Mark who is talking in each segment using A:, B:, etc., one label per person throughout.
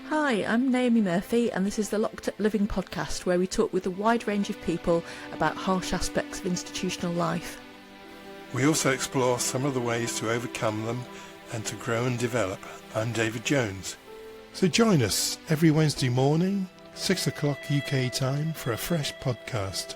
A: Hi, I'm Naomi Murphy, and this is the Locked Up Living podcast, where we talk with a wide range of people about harsh aspects of institutional life.
B: We also explore some of the ways to overcome them and to grow and develop. I'm David Jones. So join us every Wednesday morning, 6 o'clock UK time, for a fresh podcast.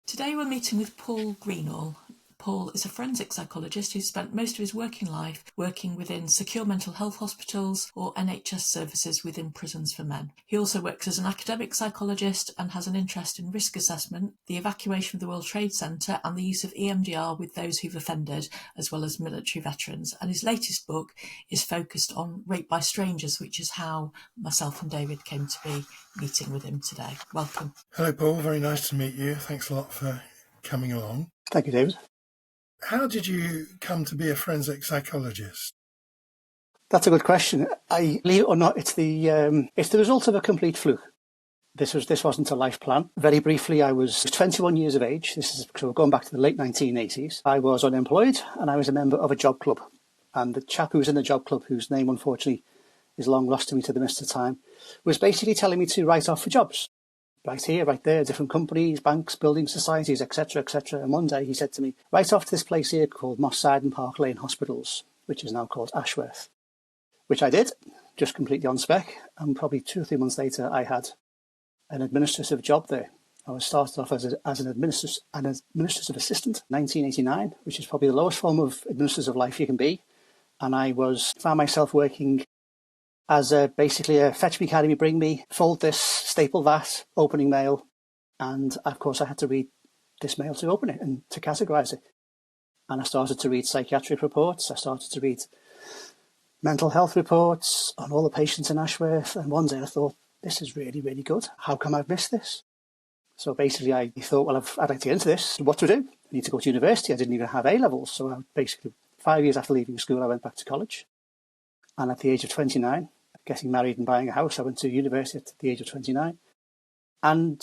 A: Today we're meeting with Paul Greenall. Paul is a forensic psychologist who's spent most of his working life working within secure mental health hospitals or NHS services within prisons for men. He also works as an academic psychologist and has an interest in risk assessment, the evacuation of the World Trade Center, and the use of EMDR with those who've offended, as well as military veterans. And his latest book is focused on rape by strangers, which is how myself and David came to be meeting with him today. Welcome.
B: Hello, Paul. Very nice to meet you. Thanks a lot for coming along.
C: Thank you, David.
B: How did you come to be a forensic psychologist?
C: That's a good question. Believe it or not, it's the result of a complete fluke. This wasn't a life plan. Very briefly, I was 21 years of age. This is so going back to the late 1980s. I was unemployed and I was a member of a job club. And the chap who was in the job club, whose name unfortunately is long lost to me to the mist of time, was basically telling me to write off for jobs. Right here, right there, different companies, banks, building societies, etc., etc. And one day he said to me, write off to this place here called Moss Side and Park Lane Hospitals, which is now called Ashworth, which I did, just completely on spec. And probably 2 or 3 months later, I had an administrative job there. I was started off as an administrative assistant, 1989, which is probably the lowest form of administrative life you can be. And I found myself working as basically a fetch me, carry me, bring me, fold this, staple that, opening mail. And of course I had to read this mail to open it and to categorise it. And I started to read psychiatric reports. I started to read mental health reports on all the patients in Ashworth. And one day I thought, this is really, really good. How come I've missed this? So basically I thought, well, I'd like to get into this. What to do? I need to go to university. I didn't even have A-levels. So I basically, 5 years after leaving school, I went back to college. And at the age of 29, getting married and buying a house, I went to university at the age of 29. And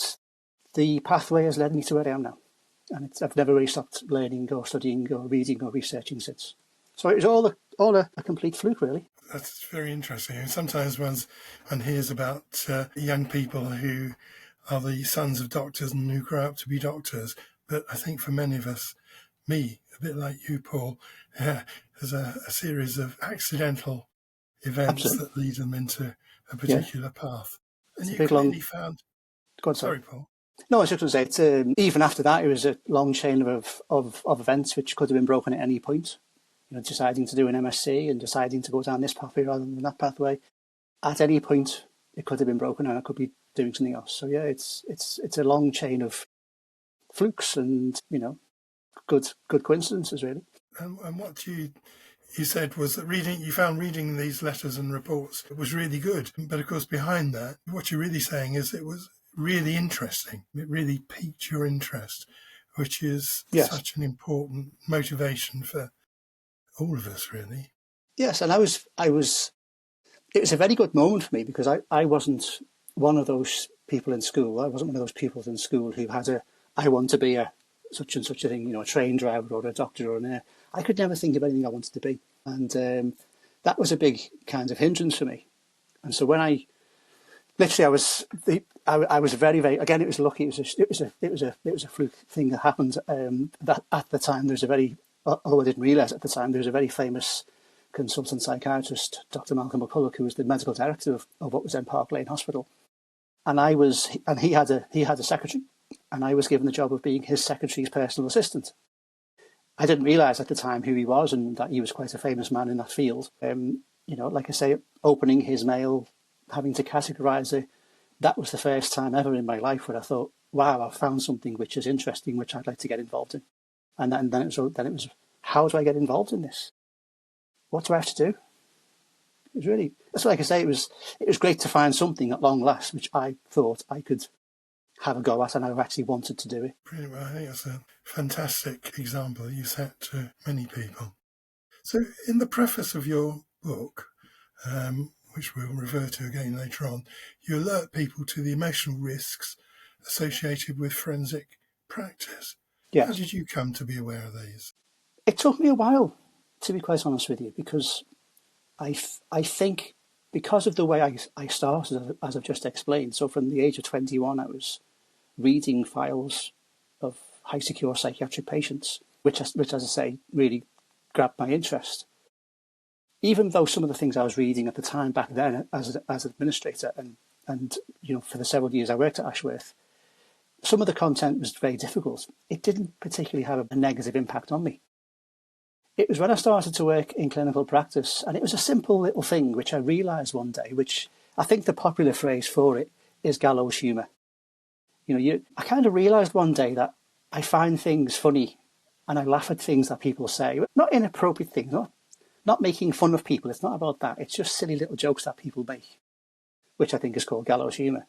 C: the pathway has led me to where I am now. And I've never really stopped learning or studying or reading or researching since. So it was all a complete fluke, really.
B: That's very interesting. And sometimes one hears about young people who are the sons of doctors and who grow up to be doctors. But I think for many of us, me, a bit like you, Paul, there's a series of accidental events
C: Absolutely.
B: that lead them into a particular path. And
C: It's
B: you clearly found...
C: Go on,
B: sorry, Paul.
C: No, I was just going to say, even after that, it was a long chain of events which could have been broken at any point. You know, deciding to do an MSc and deciding to go down this pathway rather than that pathway. At any point, it could have been broken and I could be doing something else. So yeah, it's a long chain of flukes and, you know, good coincidences, really.
B: And what you said was that you found reading these letters and reports was really good. But of course, behind that, what you're really saying is it was really interesting. It really piqued your interest, which is such an important motivation for all of us, really. Yes,
C: and it was a very good moment for me because I wasn't one of those people in school. I wasn't one of those people in school who had I want to be a such and such a thing, you know, a train driver or a doctor or an air. I could never think of anything I wanted to be. And that was a big kind of hindrance for me. And so when I was very, very, again, it was lucky. It was a fluke thing that happened. That at the time although I didn't realise at the time, there was a very famous consultant psychiatrist, Dr. Malcolm McCulloch, who was the medical director of what was then Park Lane Hospital. And he had a secretary, and I was given the job of being his secretary's personal assistant. I didn't realise at the time who he was and that he was quite a famous man in that field. You know, like I say, opening his mail, having to categorise it, that was the first time ever in my life where I thought, wow, I've found something which is interesting, which I'd like to get involved in. And then it was, how do I get involved in this? What do I have to do? It was really, that's like I say, it was great to find something at long last, which I thought I could have a go at, and I actually wanted to do it.
B: Brilliant. Well, I think that's a fantastic example you set to many people. So in the preface of your book, which we'll refer to again later on, you alert people to the emotional risks associated with forensic practice. Yes. How did you come to be aware of these?
C: It took me a while, to be quite honest with you, because I think because of the way I started, as I've just explained, so from the age of 21, I was reading files of high secure psychiatric patients, which, as I say, really grabbed my interest. Even though some of the things I was reading at the time back then as administrator and for the several years I worked at Ashworth, some of the content was very difficult. It didn't particularly have a negative impact on me. It was when I started to work in clinical practice, and it was a simple little thing which I realised one day, which I think the popular phrase for it is gallows humour. I kind of realised one day that I find things funny and I laugh at things that people say, not inappropriate things, not making fun of people. It's not about that. It's just silly little jokes that people make, which I think is called gallows humour.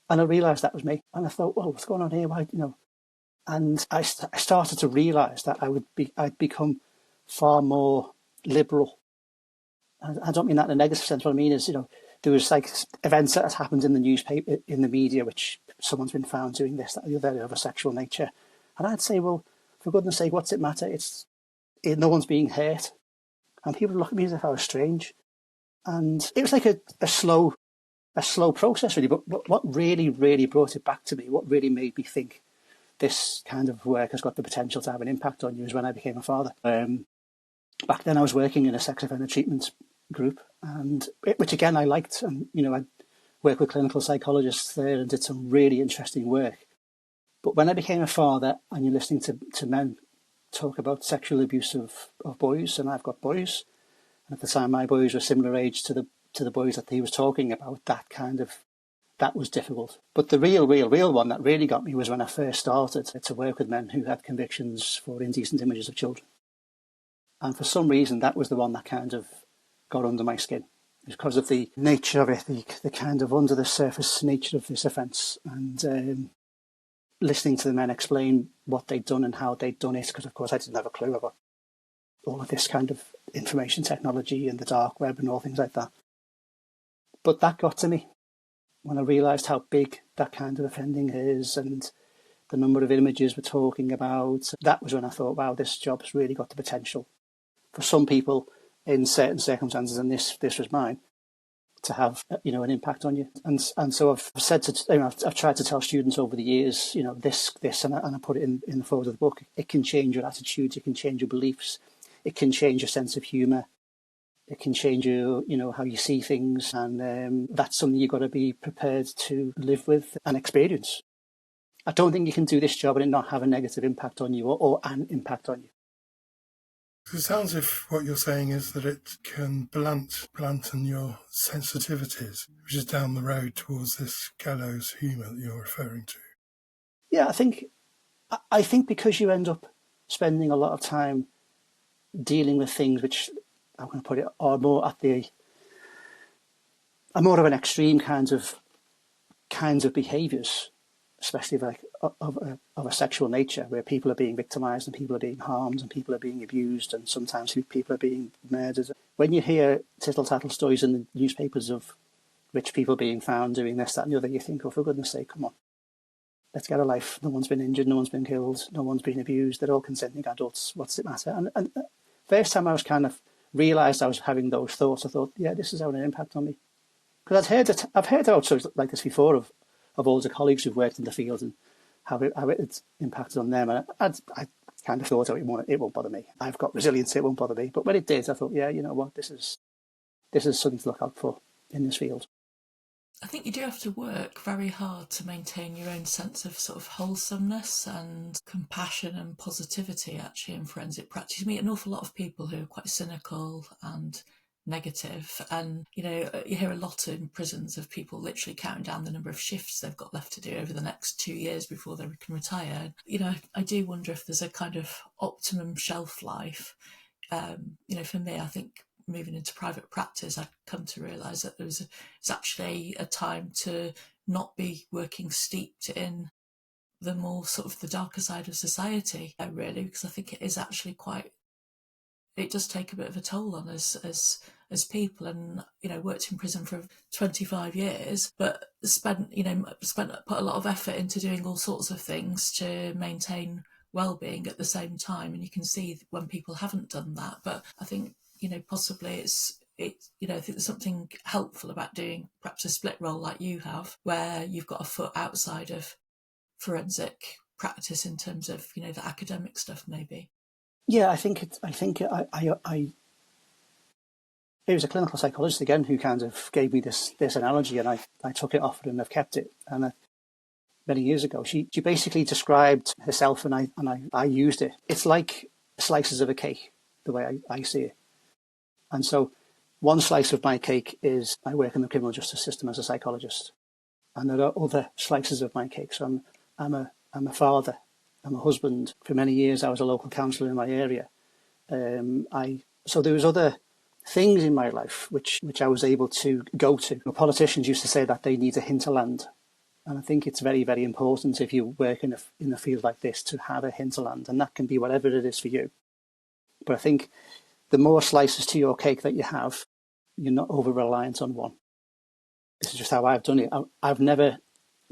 C: And I realised that was me. And I thought, well, what's going on here? Why, And I started to realise that I'd become far more liberal. And I don't mean that in a negative sense. What I mean is, there was like events that had happened in the newspaper, in the media, which someone's been found doing this, that, the other, of a sexual nature. And I'd say, well, for goodness sake, what's it matter? No one's being hurt. And people would look at me as if I was strange. And it was like a slow process, really. But what really, really brought it back to me, what really made me think this kind of work has got the potential to have an impact on you, is when I became a father. Back then I was working in a sex offender treatment group, which again I liked. And, I worked with clinical psychologists there and did some really interesting work. But when I became a father, and you're listening to men talk about sexual abuse of boys, and I've got boys, and at the time my boys were similar age to the boys that he was talking about, that was difficult. But the real one that really got me was when I first started to work with men who had convictions for indecent images of children. And for some reason, that was the one that kind of got under my skin. Because of the nature of it, the kind of under the surface nature of this offence, and listening to the men explain what they'd done and how they'd done it, because of course I didn't have a clue about all of this kind of information technology and the dark web and all things like that. But that got to me when I realised how big that kind of offending is and the number of images we're talking about. That was when I thought, wow, this job's really got the potential for some people in certain circumstances, and this was mine, to have an impact on you. And so I've said to I've tried to tell students over the years, this, and I put it in the forward of the book. It can change your attitudes, it can change your beliefs, it can change your sense of humour, it can change your how you see things, and that's something you've got to be prepared to live with and experience. I don't think you can do this job and it not have a negative impact on you or an impact on you.
B: It sounds as if what you're saying is that it can blunten your sensitivities, which is down the road towards this gallows humour that you're referring to.
C: Yeah, I think because you end up spending a lot of time dealing with things which, I'm going to put it, are more of an extreme kinds of behaviours, especially of a sexual nature, where people are being victimised and people are being harmed and people are being abused and sometimes people are being murdered. When you hear tittle-tattle stories in the newspapers of rich people being found doing this, that and the other, you think, oh, for goodness sake, come on, let's get a life. No one's been injured, no one's been killed, no one's been abused, they're all consenting adults, what's it matter? And first time I was kind of realised I was having those thoughts, I thought, yeah, this is having an impact on me. Because I've heard about stories like this before of older colleagues who've worked in the field and how it's impacted on them. And I kind of thought, oh, it won't bother me. I've got resilience, it won't bother me. But when it did, I thought, yeah, you know what, this is something to look out for in this field.
A: I think you do have to work very hard to maintain your own sense of sort of wholesomeness and compassion and positivity, actually, in forensic practice. You meet an awful lot of people who are quite cynical and negative, and you hear a lot in prisons of people literally counting down the number of shifts they've got left to do over the next 2 years before they can retire. I do wonder if there's a kind of optimum shelf life. For me, I think moving into private practice, I've come to realise that it's actually a time to not be working steeped in the more sort of the darker side of society, really, because I think it is actually it does take a bit of a toll on us as people, and worked in prison for 25 years, but put a lot of effort into doing all sorts of things to maintain well-being at the same time, and you can see when people haven't done that. But I think possibly it's it's, I think there's something helpful about doing perhaps a split role like you have, where you've got a foot outside of forensic practice in terms of, the academic stuff, maybe.
C: Yeah, I think it was a clinical psychologist again who kind of gave me this analogy, and I took it off and I've kept it. And many years ago, she basically described herself, and I used it. It's like slices of a cake, the way I see it. And so one slice of my cake is I work in the criminal justice system as a psychologist, and there are other slices of my cake. So I'm a father, I'm a husband. For many years, I was a local councillor in my area. So there was other things in my life which I was able to go to. Politicians used to say that they need a hinterland, and I think it's very, very important if you work in a field like this to have a hinterland, and that can be whatever it is for you. But I think the more slices to your cake that you have, you're not over-reliant on one. This is just how I've done it. I've never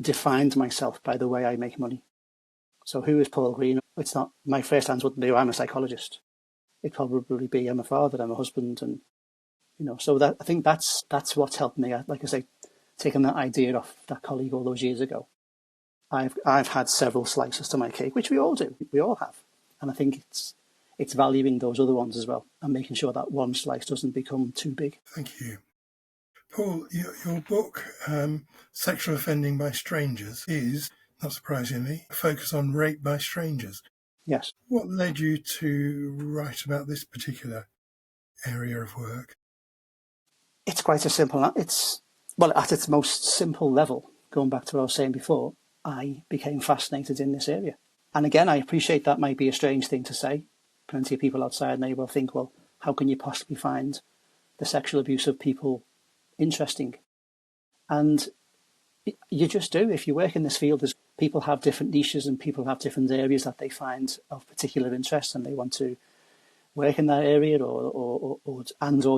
C: defined myself by the way I make money. So who is Paul Greenall? It's not, my first answer wouldn't be, I'm a psychologist. It'd probably be, I'm a father, I'm a husband, and so that I think that's what's helped me. Like I say, taking that idea off that colleague all those years ago. I've had several slices to my cake, which we all do, we all have, and I think it's valuing those other ones as well, and making sure that one slice doesn't become too big.
B: Thank you. Paul, your book, Sexual Offending by Strangers, is, not surprisingly, a focus on rape by strangers.
C: Yes.
B: What led you to write about this particular area of work?
C: It's quite a simple, at its most simple level, going back to what I was saying before, I became fascinated in this area. And again, I appreciate that might be a strange thing to say. Plenty of people outside may well think, well, how can you possibly find the sexual abuse of people interesting? And you just do. If you work in this field, people have different niches and people have different areas that they find of particular interest, and they want to work in that area or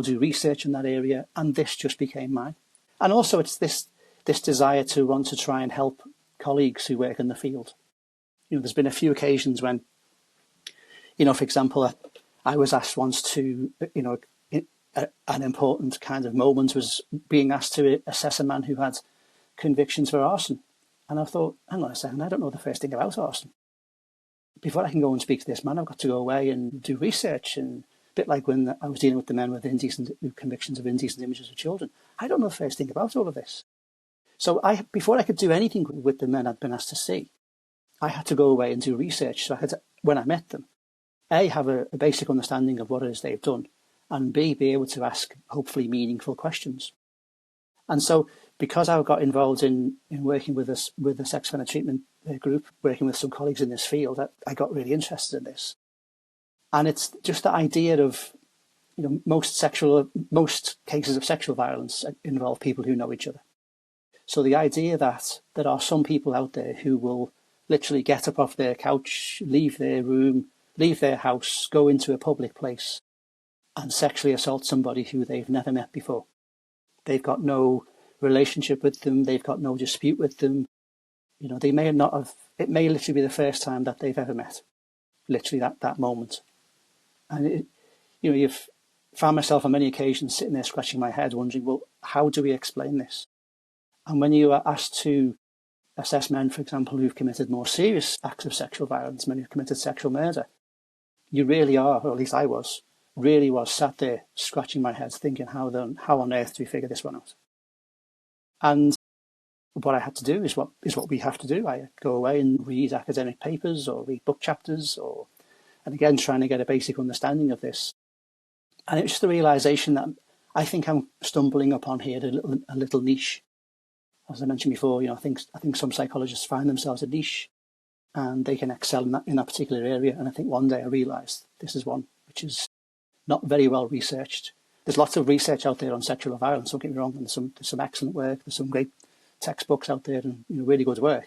C: do research in that area. And this just became mine. And also it's this desire to want to try and help colleagues who work in the field. There's been a few occasions when, for example, I was asked once to, an important kind of moment was being asked to assess a man who had convictions for arson. And I thought, hang on a second, I don't know the first thing about arson. Before I can go and speak to this man, I've got to go away and do research. And a bit like when I was dealing with the men with convictions of indecent images of children, I don't know the first thing about all of this. So before I could do anything with the men I'd been asked to see, I had to go away and do research. So I had to, when I met them, A, have a basic understanding of what it is they've done, and B, be able to ask hopefully meaningful questions. And so because I got involved in working with the sex offender treatment group, working with some colleagues in this field, I got really interested in this. And it's just the idea of, most cases of sexual violence involve people who know each other. So the idea that there are some people out there who will literally get up off their couch, leave their room, leave their house, go into a public place and sexually assault somebody who they've never met before. They've got no relationship with them. They've got no dispute with them. They may not have, it may literally be the first time that they've ever met. Literally that moment. And you've found myself on many occasions sitting there scratching my head wondering, well, how do we explain this? And when you are asked to assess men, for example, who've committed more serious acts of sexual violence, men who've committed sexual murder, you really are, or at least I was sat there scratching my head thinking, how on earth do we figure this one out? And what I had to do is what we have to do. I go away and read academic papers or read book chapters, and again, trying to get a basic understanding of this. And it's just the realization that I think I'm stumbling upon here a little niche. As I mentioned before, I think some psychologists find themselves a niche and they can excel in that particular area. And I think one day I realized this is one which is not very well researched. There's lots of research out there on sexual violence, don't get me wrong, and there's some excellent work, there's some great textbooks out there and really good work.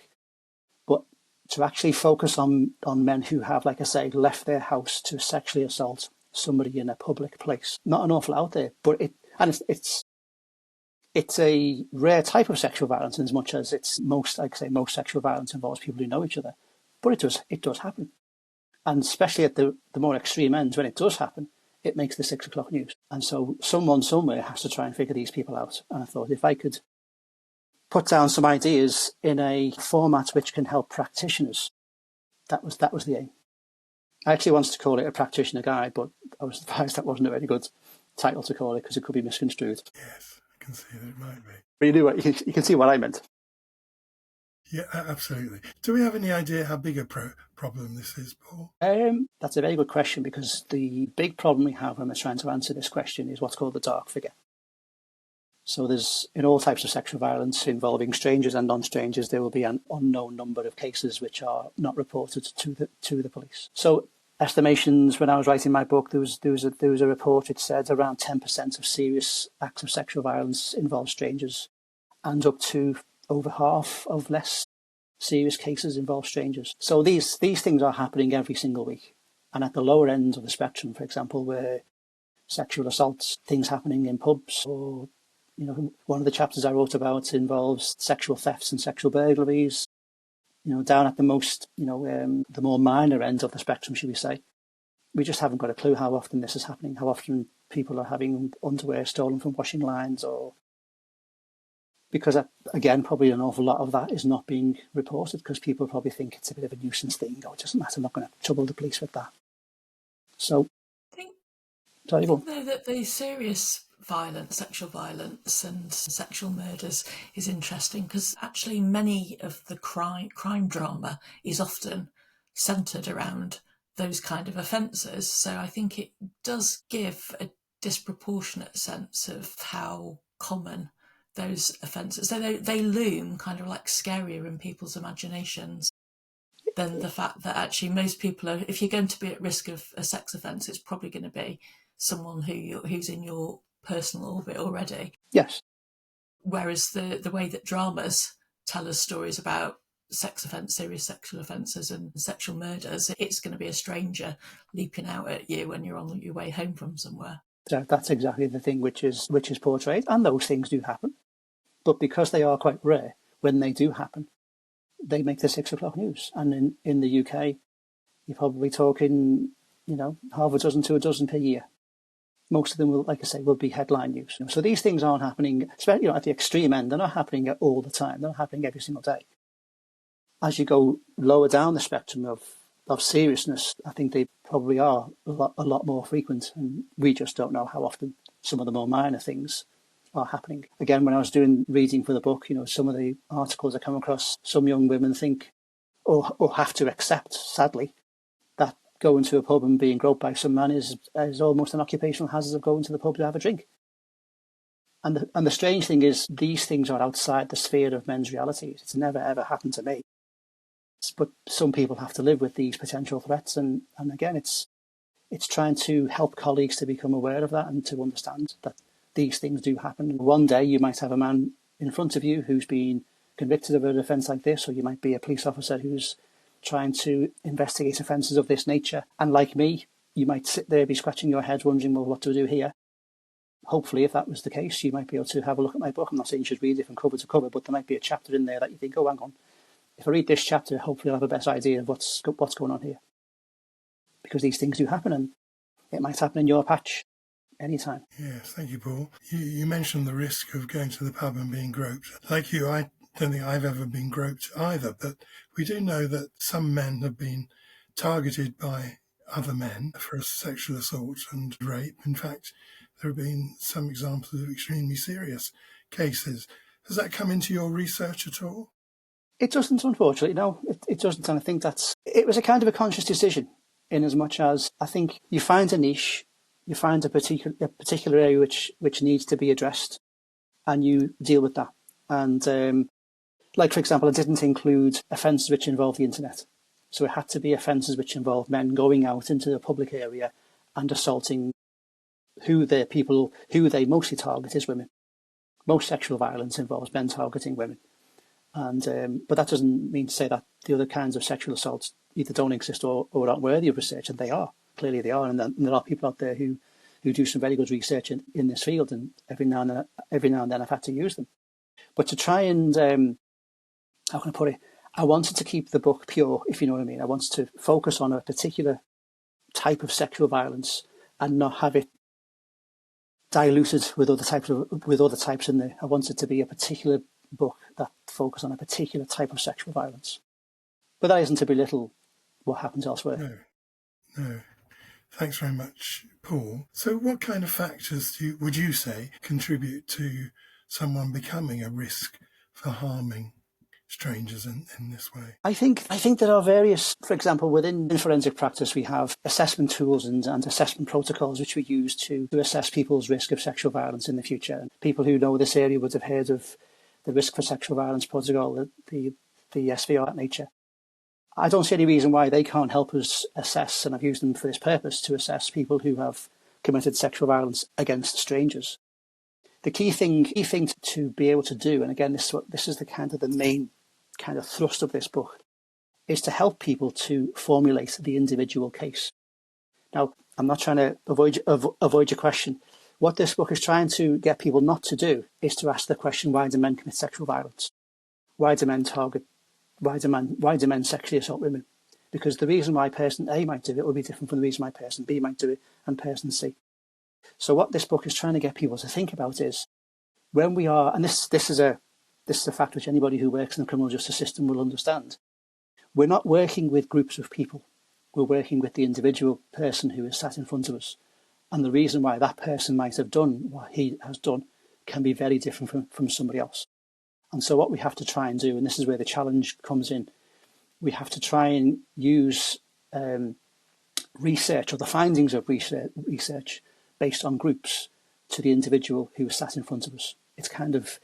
C: But to actually focus on men who have, like I say, left their house to sexually assault somebody in a public place, not an awful out there, but it's a rare type of sexual violence in as much as most sexual violence involves people who know each other. But it does happen. And especially at the more extreme ends, when it does happen, it makes the 6 o'clock news. And so someone somewhere has to try and figure these people out. And I thought if I could put down some ideas in a format which can help practitioners, that was the aim. I actually wanted to call it a practitioner guide, but I was advised that wasn't a very good title to call it because it could be misconstrued.
B: Yes, I can see that it might be.
C: But you can see what I meant.
B: Yeah, absolutely. Do we have any idea how big a problem this is, Paul?
C: That's a very good question, because the big problem we have when we're trying to answer this question is what's called the dark figure. So there's, in all types of sexual violence involving strangers and non-strangers, there will be an unknown number of cases which are not reported to the police. So estimations, when I was writing my book, there was a report, it said around 10% of serious acts of sexual violence involve strangers, and up to over half of less serious cases involve strangers. So these things are happening every single week. And at the lower end of the spectrum, for example, where sexual assaults, things happening in pubs, or one of the chapters I wrote about involves sexual thefts and sexual burglaries. Down at the most, the more minor end of the spectrum, should we say, we just haven't got a clue how often this is happening, how often people are having underwear stolen from washing lines, or because, again, probably an awful lot of that is not being reported because people probably think it's a bit of a nuisance thing. Oh, it doesn't matter, I'm not going to trouble the police with that. So,
A: I think
C: though
A: that the serious violence, sexual violence and sexual murders is interesting because actually many of the crime drama is often centred around those kind of offences. So I think it does give a disproportionate sense of how common those offences, so they loom kind of like scarier in people's imaginations than the fact that actually most people are, if you're going to be at risk of a sex offence, it's probably going to be someone who's in your personal orbit already.
C: Yes.
A: Whereas the way that dramas tell us stories about serious sexual offences and sexual murders, it's going to be a stranger leaping out at you when you're on your way home from somewhere.
C: That's exactly the thing which is portrayed, and those things do happen. But because they are quite rare, when they do happen, they make the 6 o'clock news. And in the UK, you're probably talking, half a dozen to a dozen per year. Most of them will, like I say, will be headline news. So these things aren't happening, especially at the extreme end. They're not happening all the time. They're not happening every single day. As you go lower down the spectrum of seriousness, I think they probably are a lot more frequent, and we just don't know how often some of the more minor things are happening. Again, when I was doing reading for the book, some of the articles I come across, some young women think or have to accept, sadly, that going to a pub and being groped by some man is almost an occupational hazard of going to the pub to have a drink. And the strange thing is, these things are outside the sphere of men's realities. It's never ever happened to me. But some people have to live with these potential threats, and again, it's trying to help colleagues to become aware of that and to understand that these things do happen. One day you might have a man in front of you who's been convicted of an offence like this, or you might be a police officer who's trying to investigate offences of this nature. And like me, you might sit there, be scratching your head, wondering, well, what do I do here? Hopefully, if that was the case, you might be able to have a look at my book. I'm not saying you should read it from cover to cover, but there might be a chapter in there that you think, oh, hang on. If I read this chapter, hopefully I'll have a better idea of what's going on here. Because these things do happen, and it might happen in your patch anytime.
B: Yes, thank you, Paul. You mentioned the risk of going to the pub and being groped. Like you, I don't think I've ever been groped either, but we do know that some men have been targeted by other men for sexual assault and rape. In fact, there have been some examples of extremely serious cases. Has that come into your research at all?
C: It doesn't, unfortunately, no. It doesn't, and I think it was a kind of a conscious decision, in as much as I think you find a niche, you find a particular area which needs to be addressed, and you deal with that. And like, for example, I didn't include offences which involve the internet. So it had to be offences which involve men going out into the public area and assaulting who they mostly target is women. Most sexual violence involves men targeting women. And but that doesn't mean to say that the other kinds of sexual assaults either don't exist or aren't worthy of research, and they are. Clearly they are, and there are people out there who do some very good research in this field, and every now and then I've had to use them. But to try and, how can I put it, I wanted to keep the book pure, if you know what I mean. I wanted to focus on a particular type of sexual violence and not have it diluted with other types in there. I want it to be a particular book that focuses on a particular type of sexual violence. But that isn't to belittle what happens elsewhere.
B: No. Thanks very much, Paul. So what kind of factors would you say contribute to someone becoming a risk for harming strangers in this way?
C: I think there are various, for example, within forensic practice, we have assessment tools and assessment protocols which we use to assess people's risk of sexual violence in the future. And people who know this area would have heard of the risk for sexual violence protocol, the SVR nature. I don't see any reason why they can't help us assess, and I've used them for this purpose, to assess people who have committed sexual violence against strangers. The key thing to be able to do, and again, this is the main kind of thrust of this book, is to help people to formulate the individual case. Now, I'm not trying to avoid your question. What this book is trying to get people not to do is to ask the question, why do men commit sexual violence? Why do men sexually assault women? Because the reason why person A might do it will be different from the reason why person B might do it and person C. So what this book is trying to get people to think about is, when we are, and this is a fact which anybody who works in the criminal justice system will understand, we're not working with groups of people. We're working with the individual person who is sat in front of us. And the reason why that person might have done what he has done can be very different from somebody else. And so what we have to try and do, and this is where the challenge comes in, we have to try and use research, or the findings of research based on groups, to the individual who is sat in front of us. It's kind of,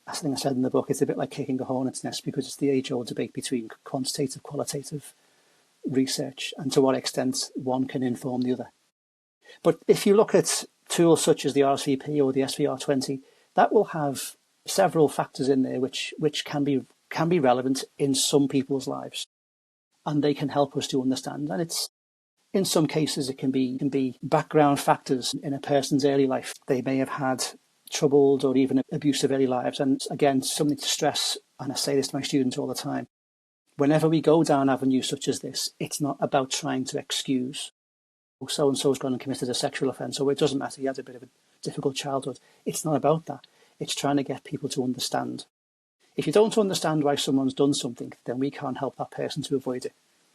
C: I think I said in the book, it's a bit like kicking a hornet's nest, because it's the age-old debate between quantitative, qualitative research, and to what extent one can inform the other. But if you look at tools such as the RCP or the SVR20, that will have several factors in there which can be relevant in some people's lives, and they can help us to understand. And it's, in some cases, it can be background factors in a person's early life. They may have had troubled or even abusive early lives. And again, something to stress, and I say this to my students all the time, whenever we go down avenues such as this, it's not about trying to excuse, so-and-so's gone and committed a sexual offence, or it doesn't matter, he had a bit of a difficult childhood. It's not about that. It's trying to get people to understand. If you don't understand why someone's done something, then we can't help that person to avoid it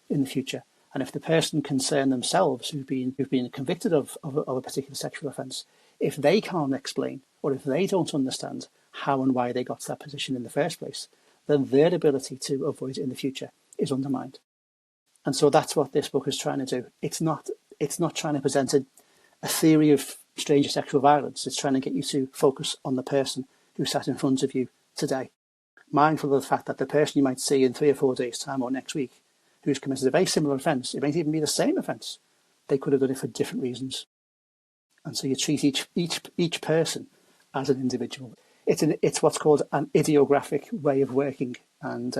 C: in the future. And if the person concerned themselves, who've been convicted of a particular sexual offence, if they can't explain, or if they don't understand how and why they got to that position in the first place, then their ability to avoid it in the future is undermined. And so that's what this book is trying to do. It's not trying to present a theory of stranger sexual violence. It's trying to get you to focus on the person who sat in front of you today, mindful of the fact that the person you might see in 3 or 4 days' time or next week, who's committed a very similar offence, it might even be the same offence, they could have done it for different reasons. And so you treat each person as an individual. It's what's called an ideographic way of working. And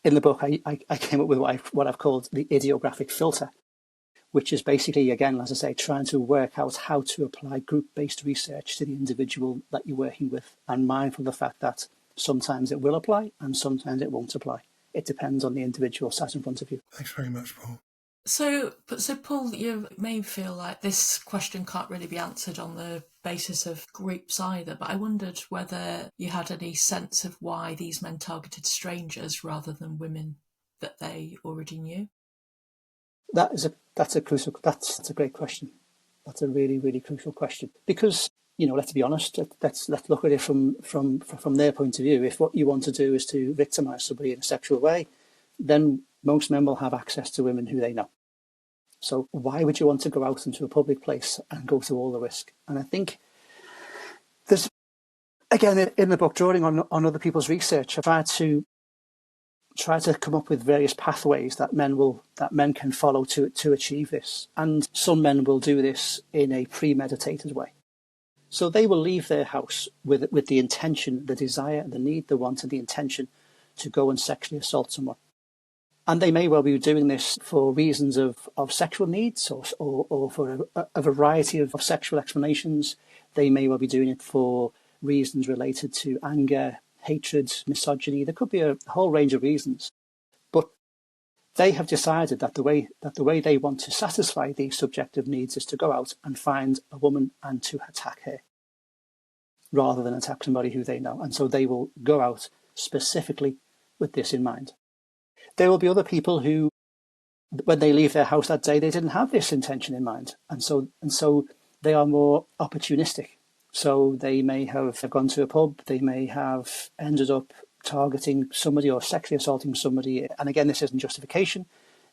C: in the book, I came up with what I've called the ideographic filter, which is basically, again, as I say, trying to work out how to apply group-based research to the individual that you're working with, and mindful of the fact that sometimes it will apply and sometimes it won't apply. It depends on the individual sat in front of you.
B: Thanks very much, Paul.
A: So Paul, you may feel like this question can't really be answered on the basis of groups either, but I wondered whether you had any sense of why these men targeted strangers rather than women that they already knew.
C: That's a great question. That's a really, really crucial question, because, let's be honest, let's look at it from their point of view. If what you want to do is to victimise somebody in a sexual way, then most men will have access to women who they know. So why would you want to go out into a public place and go through all the risk? And I think there's, again, in the book, drawing on other people's research, I try to come up with various pathways that men can follow to achieve this. And some men will do this in a premeditated way. So they will leave their house with the intention, the desire, the need, the want, and the intention to go and sexually assault someone. And they may well be doing this for reasons of sexual needs or for a variety of sexual explanations. They may well be doing it for reasons related to anger, hatred, misogyny. There could be a whole range of reasons. But They have decided that the way they want to satisfy these subjective needs is to go out and find a woman and to attack her, rather than attack somebody who they know. And so they will go out specifically with this in mind. There will be other people who, when they leave their house that day, they didn't have this intention in mind. And so they are more opportunistic. So they may have gone to a pub, they may have ended up targeting somebody or sexually assaulting somebody. And again, this isn't justification.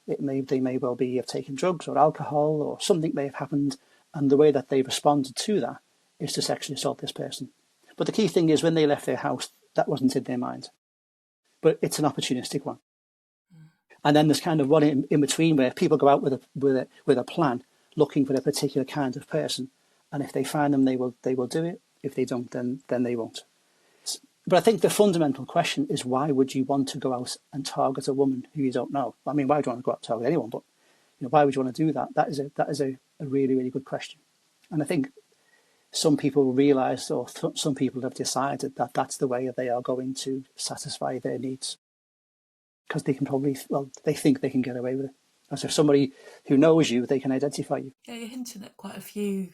C: They may well be have taken drugs or alcohol, or something may have happened, and the way that they responded to that is to sexually assault this person. But the key thing is, when they left their house, that wasn't in their mind. But it's an opportunistic one. And then there's kind of one in between, where people go out with a plan, looking for a particular kind of person, and if they find them, they will do it. If they don't, then they won't. But I think the fundamental question is, why would you want to go out and target a woman who you don't know? I mean, why would you want to go out and target anyone? But why would you want to do that? That is a really, really good question. And I think some people realise, or some people have decided that that's the way they are going to satisfy their needs, because they can they think they can get away with it. As if somebody who knows you, they can identify you.
A: Yeah, you're hinting at quite a few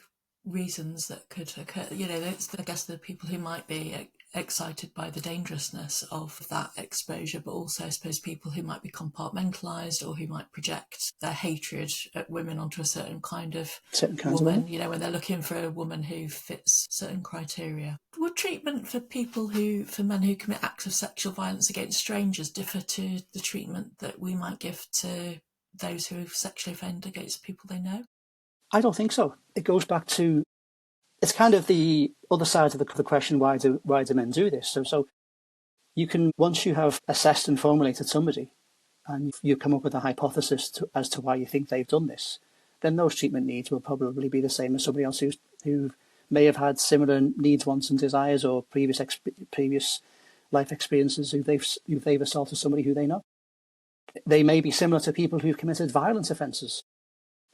A: reasons that could occur. I guess the people who might be excited by the dangerousness of that exposure, but also I suppose people who might be compartmentalised, or who might project their hatred at women onto a certain kind of woman, when they're looking for a woman who fits certain criteria. Would treatment for men who commit acts of sexual violence against strangers differ to the treatment that we might give to those who sexually offend against people they know?
C: I don't think so. It goes back to, it's kind of the other side of the question, why do men do this? So you can, once you have assessed and formulated somebody, and you come up with a hypothesis as to why you think they've done this, then those treatment needs will probably be the same as somebody else who may have had similar needs, wants and desires, or previous life experiences who they've assaulted somebody who they know. They may be similar to people who've committed violence offences.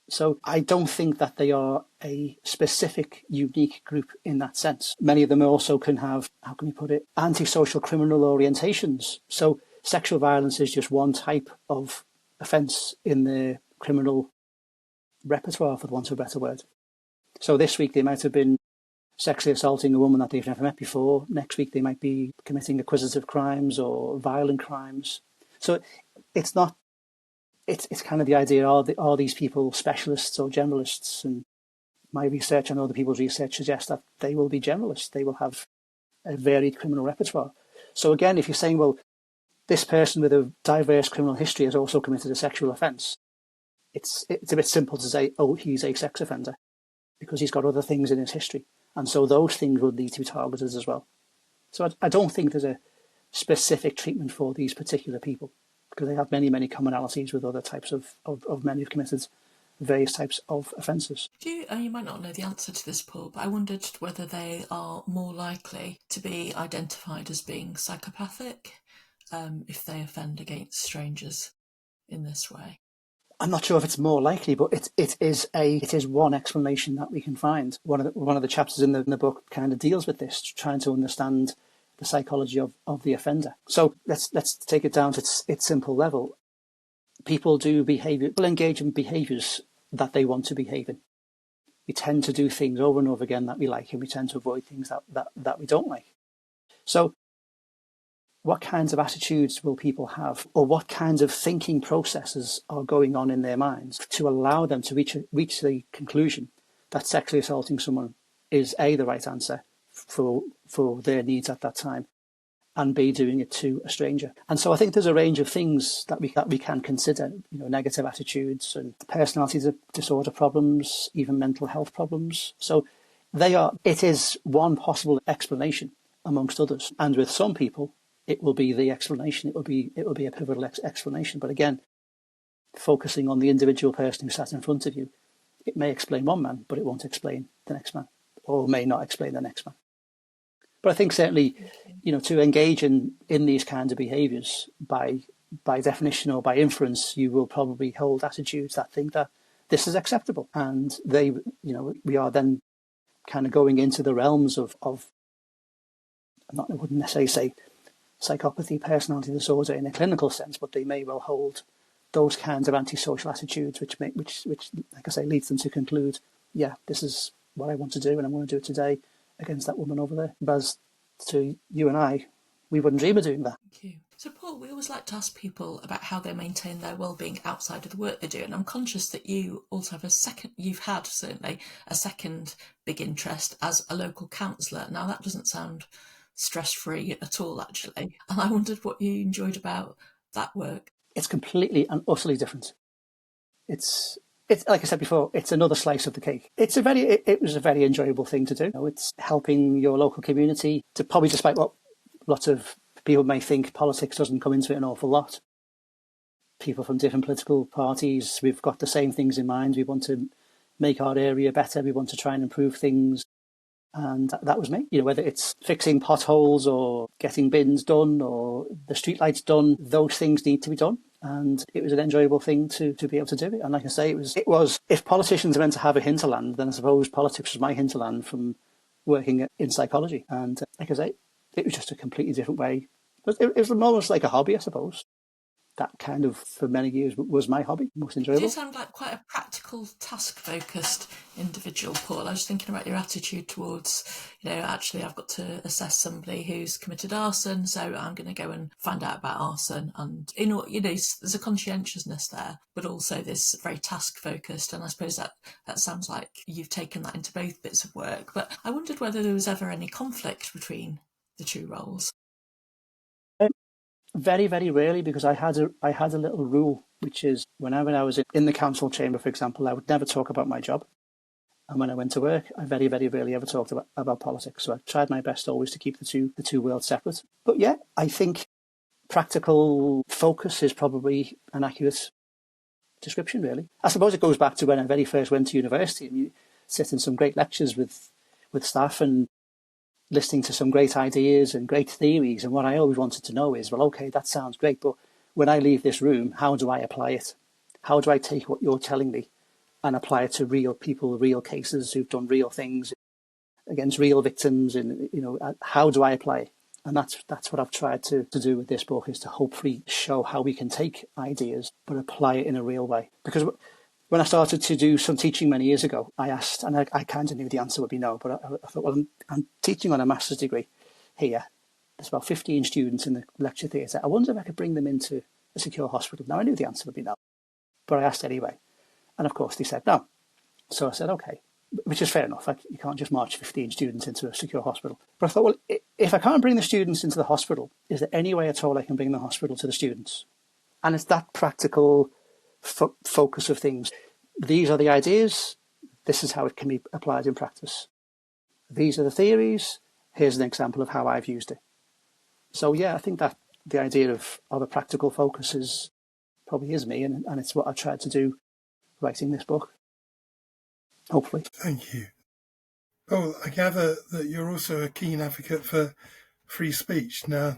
C: So I don't think that they are a specific, unique group in that sense. Many of them also can have, how can we put it, antisocial criminal orientations. So sexual violence is just one type of offence in the criminal repertoire, for the want of a better word. So this week they might have been sexually assaulting a woman that they've never met before. Next week they might be committing acquisitive crimes or violent crimes. So it's not, it's kind of the idea, are these people specialists or generalists? And my research and other people's research suggests that they will be generalists. They will have a varied criminal repertoire. So again, if you're saying, well, this person with a diverse criminal history has also committed a sexual offence, it's a bit simple to say, oh, he's a sex offender, because he's got other things in his history. And so those things would need to be targeted as well. So I don't think there's a specific treatment for these particular people, because they have many, many commonalities with other types of men who've committed various types of offences.
A: You might not know the answer to this, Paul, but I wondered whether they are more likely to be identified as being psychopathic if they offend against strangers in this way.
C: I'm not sure if it's more likely, but it is one explanation that we can find. One of the chapters in the book kind of deals with this, trying to understand the psychology of the offender. So let's take it down to its simple level. People engage in behaviours that they want to behave in. We tend to do things over and over again that we like, and we tend to avoid things that we don't like. So what kinds of attitudes will people have, or what kinds of thinking processes are going on in their minds to allow them to reach the conclusion that sexually assaulting someone is A, the right answer for their needs at that time, and B, doing it to a stranger. And so I think there's a range of things that we can consider, negative attitudes and personality disorder problems, even mental health problems. So it is one possible explanation amongst others. And with some people, it will be the explanation. It will be a pivotal explanation. But again, focusing on the individual person who sat in front of you, it may explain one man, but it won't explain the next man, or may not explain the next man. But I think certainly, to engage in these kinds of behaviours, by definition or by inference, you will probably hold attitudes that think that this is acceptable, and we are then kind of going into the realms of I wouldn't necessarily say psychopathy, personality disorder in a clinical sense, but they may well hold those kinds of antisocial attitudes, which like I say, leads them to conclude, yeah, this is what I want to do, and I'm going to do it today against that woman over there. Whereas to you and I, we wouldn't dream of doing that.
A: Thank you. So, Paul, we always like to ask people about how they maintain their well-being outside of the work they do, and I'm conscious that you also have you've had certainly a second big interest as a local counsellor. Now, that doesn't sound stress-free at all, actually, and I wondered what you enjoyed about that work.
C: It's completely and utterly different. It's like I said before, it's another slice of the cake. It was a very enjoyable thing to do. You know, it's helping your local community to, probably despite what lots of people may think, politics doesn't come into it an awful lot. People from different political parties, we've got the same things in mind. We want to make our area better. We want to try and improve things. And that was me. You know, whether it's fixing potholes or getting bins done or the streetlights done, those things need to be done. And it was an enjoyable thing to be able to do it. And like I say, it was if politicians are meant to have a hinterland, then I suppose politics was my hinterland from working in psychology. And like I say, it was just a completely different way. It was almost like a hobby, I suppose. That kind of, for many years, was my hobby, most enjoyable.
A: You sound like quite a practical, task-focused individual, Paul. I was thinking about your attitude towards, actually I've got to assess somebody who's committed arson, so I'm going to go and find out about arson. And, there's a conscientiousness there, but also this very task-focused. And I suppose that sounds like you've taken that into both bits of work. But I wondered whether there was ever any conflict between the two roles.
C: Very, very rarely, because I had a little rule, which is when I was in the council chamber, for example, I would never talk about my job. And when I went to work, I very, very rarely ever talked about politics. So I tried my best always to keep the two worlds separate. But yeah, I think practical focus is probably an accurate description, really. I suppose it goes back to when I very first went to university, and you sit in some great lectures with staff and listening to some great ideas and great theories. And what I always wanted to know is, well, okay, that sounds great, but when I leave this room, how do I apply it? How do I take what you're telling me and apply it to real people, real cases who've done real things against real victims? And, how do I apply it? And that's what I've tried to do with this book, is to hopefully show how we can take ideas but apply it in a real way. Because when I started to do some teaching many years ago, I asked, and I kind of knew the answer would be no, but I thought, well, I'm teaching on a master's degree here. There's about 15 students in the lecture theatre. I wonder if I could bring them into a secure hospital. Now, I knew the answer would be no, but I asked anyway. And of course, they said no. So I said, okay, which is fair enough. You can't just march 15 students into a secure hospital. But I thought, well, if I can't bring the students into the hospital, is there any way at all I can bring the hospital to the students? And it's that practical focus of things. These are the ideas. This is how it can be applied in practice. These are the theories. Here's an example of how I've used it. So yeah, I think that the idea of a practical focus probably is me, and it's what I tried to do writing this book. Hopefully.
B: Thank you. Paul, I gather that you're also a keen advocate for free speech. Now,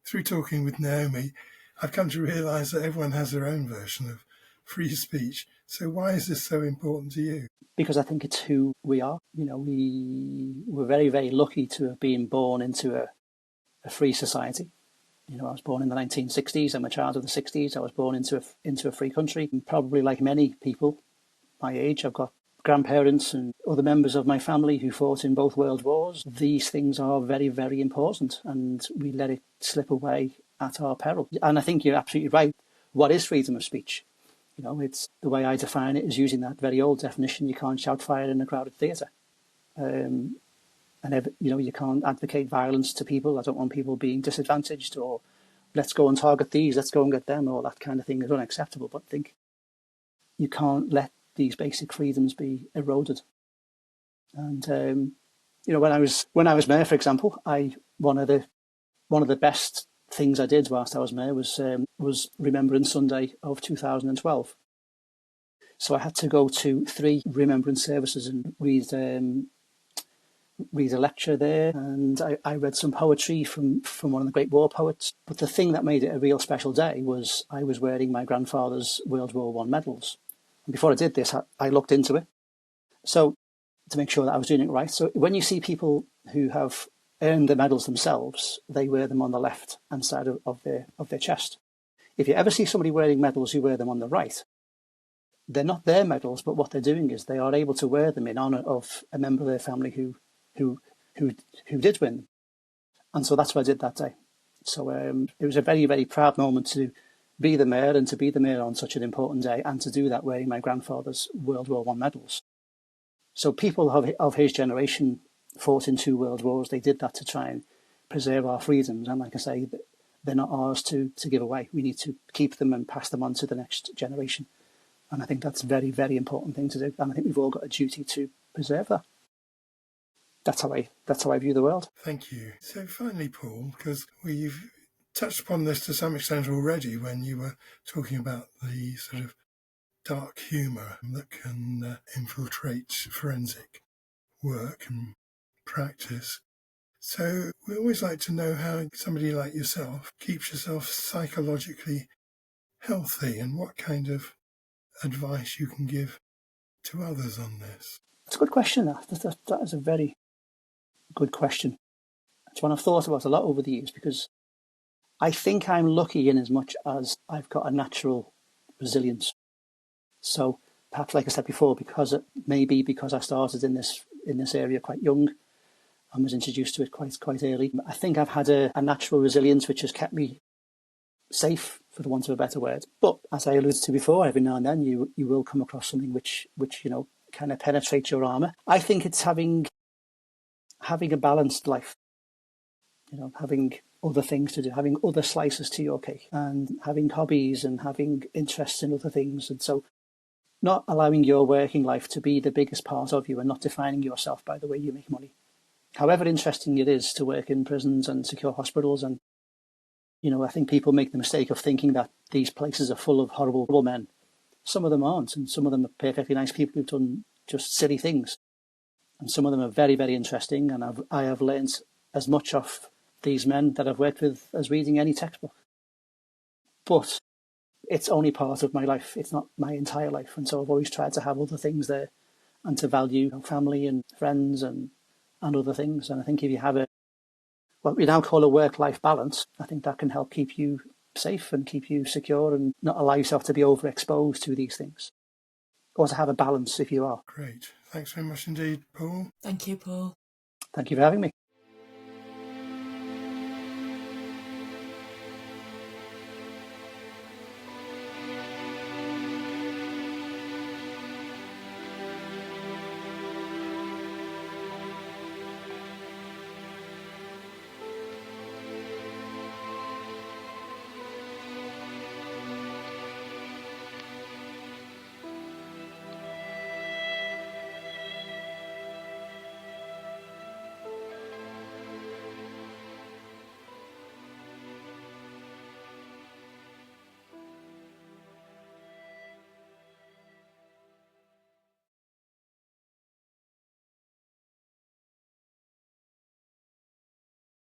B: through talking with Naomi, I've come to realise that everyone has their own version of free speech. So why is this so important to you?
C: Because I think it's who we are. We were very, very lucky to have been born into a free society. I was born in the 1960s. I'm a child of the 60s. I was born into a free country. And probably like many people my age, I've got grandparents and other members of my family who fought in both world wars. These things are very, very important, and we let it slip away at our peril. And I think you're absolutely right. What is freedom of speech? It's the way I define it is using that very old definition: you can't shout fire in a crowded theatre. You can't advocate violence to people. I don't want people being disadvantaged, or let's go and target these, let's go and get them, or that kind of thing is unacceptable. But I think you can't let these basic freedoms be eroded. And when I was mayor, for example, one of the best things I did whilst I was mayor was Remembrance Sunday of 2012. So I had to go to 3 remembrance services and read a lecture there, and I read some poetry from one of the great war poets. But the thing that made it a real special day was I was wearing my grandfather's World War I medals. And before I did this, I looked into it, so to make sure that I was doing it right. So when you see people who have earned the medals themselves, they wear them on the left hand side of their chest. If you ever see somebody wearing medals who wear them on the right, they're not their medals, but what they're doing is they are able to wear them in honour of a member of their family who did win them. And so that's what I did that day. So it was a very, very proud moment to be the mayor, and to be the mayor on such an important day, and to do that wearing my grandfather's World War I medals. So people of his generation fought in 2 world wars. They did that to try and preserve our freedoms. And like I say, they're not ours to give away. We need to keep them and pass them on to the next generation. And I think that's a very, very important thing to do. And I think we've all got a duty to preserve that. That's how I view the world.
B: Thank you. So finally, Paul, because we've touched upon this to some extent already when you were talking about the sort of dark humour that can infiltrate forensic work and practice. So we always like to know how somebody like yourself keeps yourself psychologically healthy, and what kind of advice you can give to others on this.
C: It's a good question. That is a very good question. It's one I've thought about a lot over the years, because I think I'm lucky in as much as I've got a natural resilience. So perhaps, like I said before, because I started in this area quite young and was introduced to it quite early, I think I've had a natural resilience which has kept me safe, for the want of a better word. But as I alluded to before, every now and then you will come across something which kind of penetrates your armour. I think it's having a balanced life, having other things to do, having other slices to your cake, and having hobbies and having interests in other things. And so not allowing your working life to be the biggest part of you, and not defining yourself by the way you make money. However interesting it is to work in prisons and secure hospitals, and I think people make the mistake of thinking that these places are full of horrible men. Some of them aren't, and some of them are perfectly nice people who've done just silly things. And some of them are very, very interesting, and I have learnt as much of these men that I've worked with as reading any textbook. But it's only part of my life. It's not my entire life. And so I've always tried to have other things there, and to value family and friends and other things. And I think if you have what we now call a work-life balance, I think that can help keep you safe and keep you secure, and not allow yourself to be overexposed to these things, or to have a balance if you are.
B: Great. Thanks very much indeed, Paul.
A: Thank you, Paul.
C: Thank you for having me.